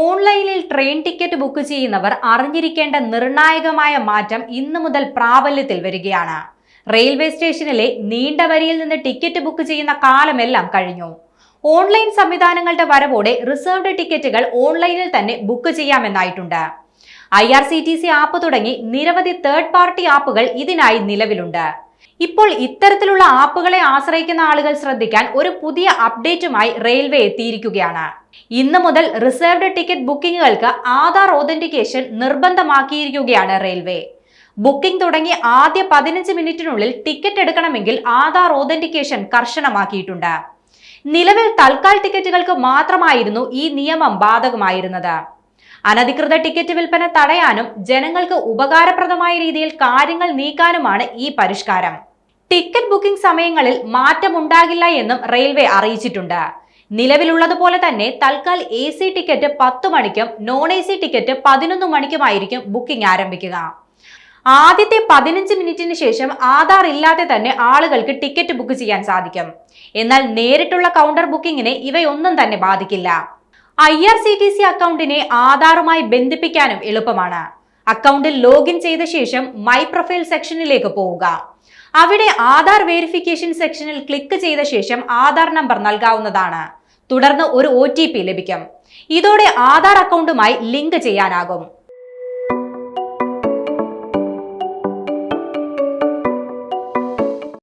ഓൺലൈനിൽ train ticket book ചെയ്യുന്നവർ അറിഞ്ഞിരിക്കേണ്ട നിർണായകമായ മാറ്റം ഇന്നു മുതൽ പ്രാബല്യത്തിൽ വരികയാണ്. റെയിൽവേ സ്റ്റേഷനിലെ നീണ്ട വരിയിൽ നിന്ന് ടിക്കറ്റ് ബുക്ക് ചെയ്യുന്ന കാലമെല്ലാം കഴിഞ്ഞു. ഓൺലൈൻ സംവിധാനങ്ങളുടെ വരവോടെ റിസർവ്ഡ് ടിക്കറ്റുകൾ ഓൺലൈനിൽ തന്നെ ബുക്ക് ചെയ്യാമെന്നായിട്ടുണ്ട്. IRCTC ആപ്പ് തുടങ്ങി നിരവധി തേർഡ് പാർട്ടി ആപ്പുകൾ ഇതിനായി നിലവിലുണ്ട്. ഇപ്പോൾ ഇത്തരത്തിലുള്ള ആപ്പുകളെ ആശ്രയിക്കുന്ന ആളുകൾ ശ്രദ്ധിക്കാൻ ഒരു പുതിയ അപ്ഡേറ്റുമായി റെയിൽവേ എത്തിയിരിക്കുകയാണ്. ഇന്നു മുതൽ റിസർവ്ഡ് ടിക്കറ്റ് ബുക്കിംഗുകൾക്ക് ആധാർ ഓതന്റിക്കേഷൻ നിർബന്ധമാക്കിയിരിക്കുകയാണ് റെയിൽവേ. ബുക്കിംഗ് തുടങ്ങി ആദ്യ 15 മിനിറ്റിനുള്ളിൽ ടിക്കറ്റ് എടുക്കണമെങ്കിൽ ആധാർ ഓതന്റിക്കേഷൻ കർശനമാക്കിയിട്ടുണ്ട്. നിലവിൽ തൽക്കാൽ ടിക്കറ്റുകൾക്ക് മാത്രമായിരുന്നു ഈ നിയമം ബാധകമായിരുന്നത്. അനധികൃത ടിക്കറ്റ് വിൽപ്പന തടയാനും ജനങ്ങൾക്ക് ഉപകാരപ്രദമായ രീതിയിൽ കാര്യങ്ങൾ നീക്കാനുമാണ് ഈ പരിഷ്കാരം. ടിക്കറ്റ് ബുക്കിംഗ് സമയങ്ങളിൽ മാറ്റമുണ്ടാകില്ല എന്നും റെയിൽവേ അറിയിച്ചിട്ടുണ്ട്. നിലവിലുള്ളതുപോലെ തന്നെ തൽക്കാൽ AC ടിക്കറ്റ് 10 മണിക്കും നോൺ AC ടിക്കറ്റ് 11 മണിക്കുമായിരിക്കും ബുക്കിംഗ് ആരംഭിക്കുക. ആദ്യത്തെ 15 മിനിറ്റിന് ശേഷം ആധാർ ഇല്ലാതെ തന്നെ ആളുകൾക്ക് ടിക്കറ്റ് ബുക്ക് ചെയ്യാൻ സാധിക്കും. എന്നാൽ നേരിട്ടുള്ള കൗണ്ടർ ബുക്കിംഗിനെ ഇവയൊന്നും തന്നെ ബാധിക്കില്ല. IRCTC അക്കൗണ്ടിനെ ആധാറുമായി ബന്ധിപ്പിക്കാനും എളുപ്പമാണ്. അക്കൗണ്ടിൽ ലോഗിൻ ചെയ്ത ശേഷം മൈ പ്രൊഫൈൽ സെക്ഷനിലേക്ക് പോവുക. അവിടെ ആധാർ വെരിഫിക്കേഷൻ സെക്ഷനിൽ ക്ലിക്ക് ചെയ്ത ശേഷം ആധാർ നമ്പർ നൽകാവുന്നതാണ്. തുടർന്ന് ഒരു OTP ലഭിക്കും. ഇതോടെ ആധാർ അക്കൗണ്ടുമായി ലിങ്ക് ചെയ്യാനാകും.